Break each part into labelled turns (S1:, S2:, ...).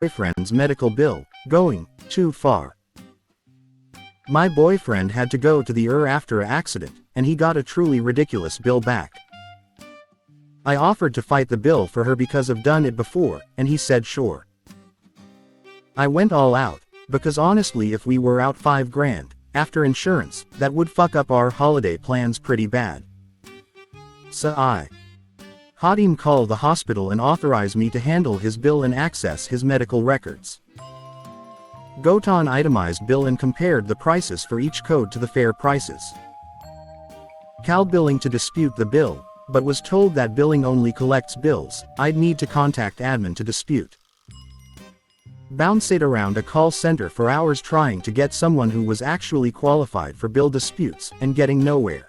S1: boyfriend's medical bill, going too far. My boyfriend had to go to the ER after an accident, and he got a truly ridiculous bill back. I offered to fight the bill for her because I've done it before, and he said sure. I went all out, because honestly if we were out $5,000, after insurance, that would fuck up our holiday plans pretty bad. So I had him call the hospital and authorize me to handle his bill and access his medical records. Got an itemized bill and compared the prices for each code to the fair prices. Called billing to dispute the bill, but was told that billing only collects bills. I'd need to contact admin to dispute. Bounced around a call center for hours trying to get someone who was actually qualified for bill disputes, and getting nowhere.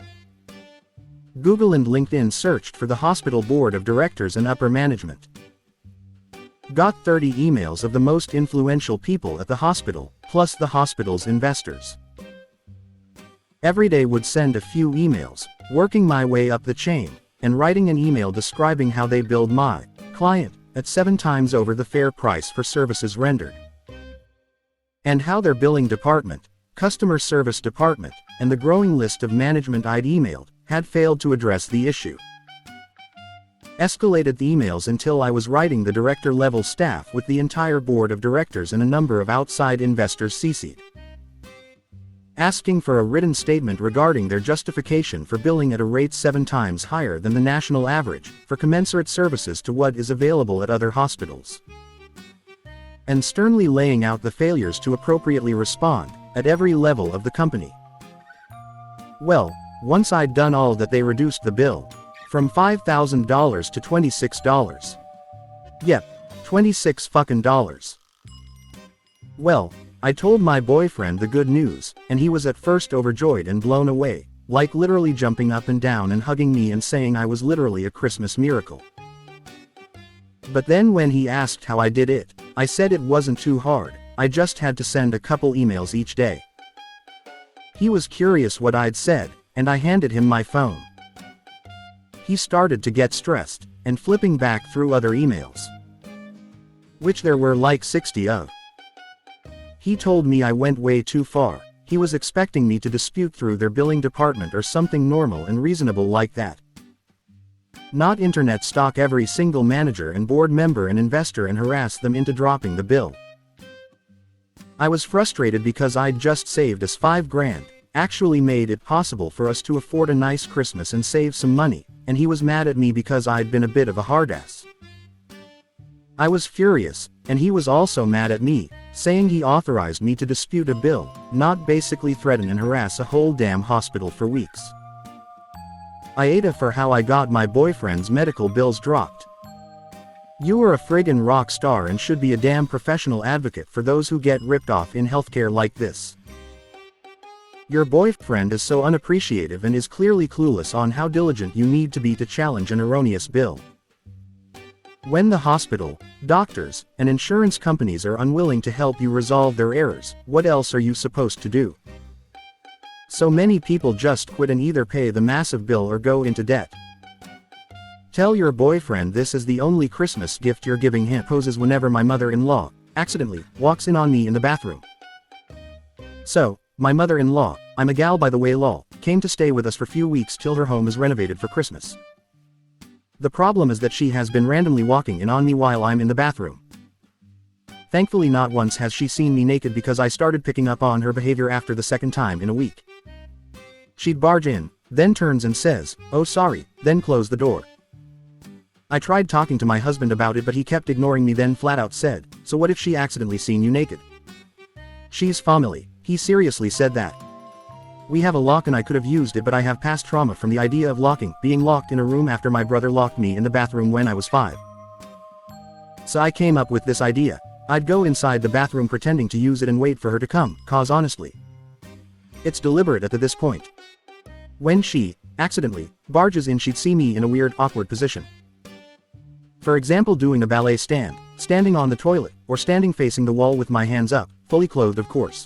S1: Google and LinkedIn searched for the hospital board of directors and upper management. Got 30 emails of the most influential people at the hospital, plus the hospital's investors. Every day would send a few emails, working my way up the chain, and writing an email describing how they billed my client at 7 times over the fair price for services rendered. And how their billing department, customer service department, and the growing list of management I'd emailed, had failed to address the issue. Escalated the emails until I was writing the director-level staff with the entire board of directors and a number of outside investors CC'd. Asking for a written statement regarding their justification for billing at a rate 7 times higher than the national average, for commensurate services to what is available at other hospitals. And sternly laying out the failures to appropriately respond, at every level of the company. Well, once I'd done all that, they reduced the bill from $5,000 to $26. Yep, $26 fucking dollars. Well, I told my boyfriend the good news, and he was at first overjoyed and blown away, like literally jumping up and down and hugging me and saying I was literally a Christmas miracle. But then when he asked how I did it, I said it wasn't too hard, I just had to send a couple emails each day. He was curious what I'd said, and I handed him my phone. He started to get stressed, and flipping back through other emails, which there were like 60 of. He told me I went way too far. He was expecting me to dispute through their billing department or something normal and reasonable like that. Not internet stalk every single manager and board member and investor and harass them into dropping the bill. I was frustrated because I'd just saved us $5,000, actually made it possible for us to afford a nice Christmas and save some money, and he was mad at me because I'd been a bit of a hardass. I was furious, and he was also mad at me, saying he authorized me to dispute a bill, not basically threaten and harass a whole damn hospital for weeks. AITA for how I got my boyfriend's medical bills dropped. You are a friggin' rock star and should be a damn professional advocate for those who get ripped off in healthcare like this. Your boyfriend is so unappreciative and is clearly clueless on how diligent you need to be to challenge an erroneous bill. When the hospital, doctors, and insurance companies are unwilling to help you resolve their errors, what else are you supposed to do? So many people just quit and either pay the massive bill or go into debt. Tell your boyfriend this is the only Christmas gift you're giving him. Poses whenever my mother-in-law accidentally walks in on me in the bathroom. So, my mother-in-law, I'm a gal by the way lol, came to stay with us for few weeks till her home is renovated for Christmas. The problem is that she has been randomly walking in on me while I'm in the bathroom. Thankfully not once has she seen me naked because I started picking up on her behavior after the second time in a week. She'd barge in, then turns and says, "Oh sorry," then close the door. I tried talking to my husband about it but he kept ignoring me, then flat out said, "So what if she accidentally seen you naked?" She's family. He seriously said that. We have a lock and I could have used it but I have past trauma from the idea of being locked in a room after my brother locked me in the bathroom when I was 5. So I came up with this idea. I'd go inside the bathroom pretending to use it and wait for her to come, cause honestly, it's deliberate at this point. When she, accidentally, barges in she'd see me in a weird, awkward position. For example doing a ballet stand, standing on the toilet, or standing facing the wall with my hands up, fully clothed of course.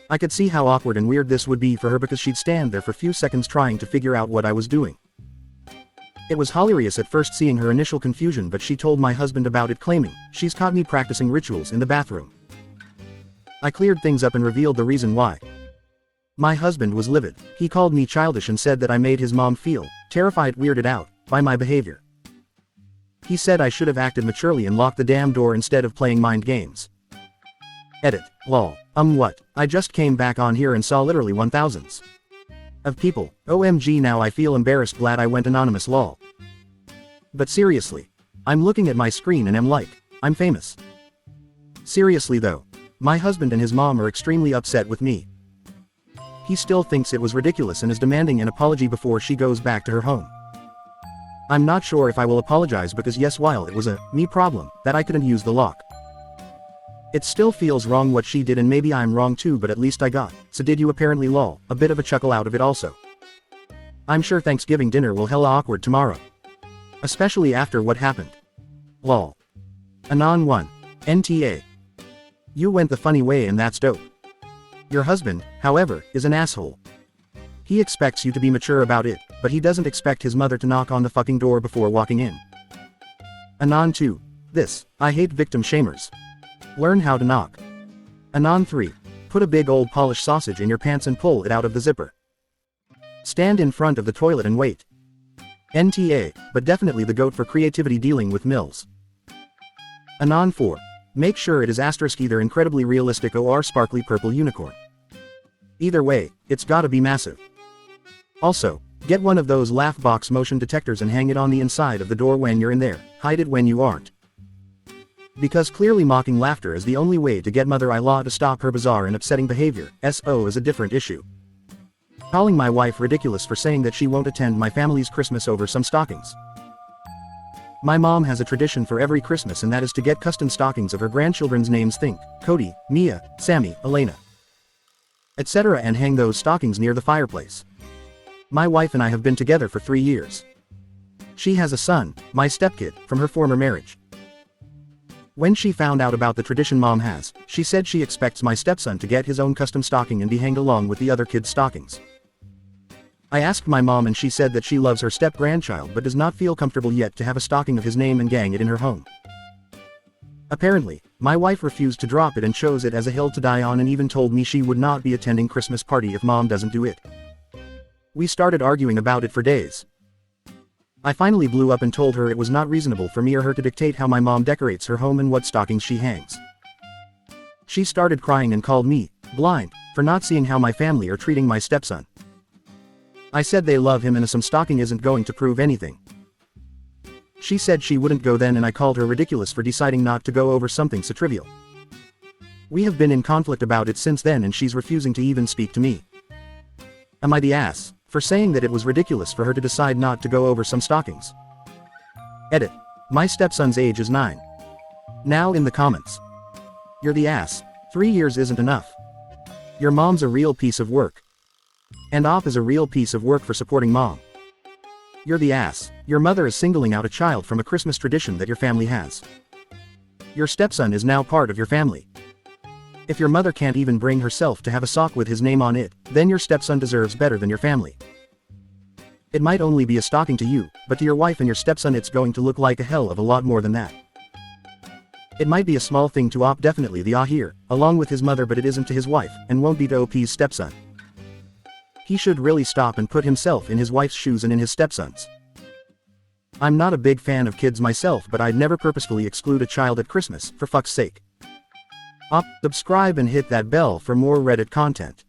S1: I could see how awkward and weird this would be for her because she'd stand there for few seconds trying to figure out what I was doing. It was hilarious at first seeing her initial confusion, but she told my husband about it, claiming, "She's caught me practicing rituals in the bathroom." I cleared things up and revealed the reason why. My husband was livid. He called me childish and said that I made his mom feel terrified, weirded out by my behavior. He said I should have acted maturely and locked the damn door instead of playing mind games. Edit. Lol. What? I just came back on here and saw literally 1000s of people. OMG, now I feel embarrassed, glad I went anonymous, lol. But seriously. I'm looking at my screen and am like, I'm famous. Seriously though. My husband and his mom are extremely upset with me. He still thinks it was ridiculous and is demanding an apology before she goes back to her home. I'm not sure if I will apologize because yes, while it was a me problem that I couldn't use the lock, it still feels wrong what she did, and maybe I'm wrong too, but at least I got, so did you apparently, lol, a bit of a chuckle out of it also. I'm sure Thanksgiving dinner will hella awkward tomorrow. Especially after what happened. Lol. Anon 1. NTA. You went the funny way and that's dope. Your husband, however, is an asshole. He expects you to be mature about it, but he doesn't expect his mother to knock on the fucking door before walking in. Anon 2. This, I hate victim shamers. Learn how to knock. Anon 3. Put a big old polished sausage in your pants and pull it out of the zipper. Stand in front of the toilet and wait. NTA, but definitely the goat for creativity dealing with mills. Anon 4. Make sure it is asterisk either incredibly realistic or sparkly purple unicorn. Either way, it's gotta be massive. Also, get one of those laugh box motion detectors and hang it on the inside of the door when you're in there, hide it when you aren't. Because clearly mocking laughter is the only way to get mother-in-law to stop her bizarre and upsetting behavior. SO is a different issue. Calling my wife ridiculous for saying that she won't attend my family's Christmas over some stockings. My mom has a tradition for every Christmas, and that is to get custom stockings of her grandchildren's names, think Cody, Mia, Sammy, Elena, etc., and hang those stockings near the fireplace. My wife and I have been together for 3 years. She has a son, my stepkid, from her former marriage. When she found out about the tradition mom has, she said she expects my stepson to get his own custom stocking and be hanged along with the other kids' stockings. I asked my mom and she said that she loves her step-grandchild but does not feel comfortable yet to have a stocking of his name and gang it in her home. Apparently, my wife refused to drop it and chose it as a hill to die on, and even told me she would not be attending Christmas party if mom doesn't do it. We started arguing about it for days. I finally blew up and told her it was not reasonable for me or her to dictate how my mom decorates her home and what stockings she hangs. She started crying and called me blind for not seeing how my family are treating my stepson. I said they love him and some stocking isn't going to prove anything. She said she wouldn't go then, and I called her ridiculous for deciding not to go over something so trivial. We have been in conflict about it since then, and she's refusing to even speak to me. Am I the ass for saying that it was ridiculous for her to decide not to go over some stockings? Edit. My stepson's age is 9. Now in the comments. You're the ass. 3 years isn't enough. Your mom's a real piece of work. And op is a real piece of work for supporting mom. You're the ass. Your mother is singling out a child from a Christmas tradition that your family has. Your stepson is now part of your family. If your mother can't even bring herself to have a sock with his name on it, then your stepson deserves better than your family. It might only be a stocking to you, but to your wife and your stepson it's going to look like a hell of a lot more than that. It might be a small thing to op, definitely the here, along with his mother, but it isn't to his wife, and won't be to OP's stepson. He should really stop and put himself in his wife's shoes and in his stepson's. I'm not a big fan of kids myself, but I'd never purposefully exclude a child at Christmas, for fuck's sake. Subscribe and hit that bell for more Reddit content.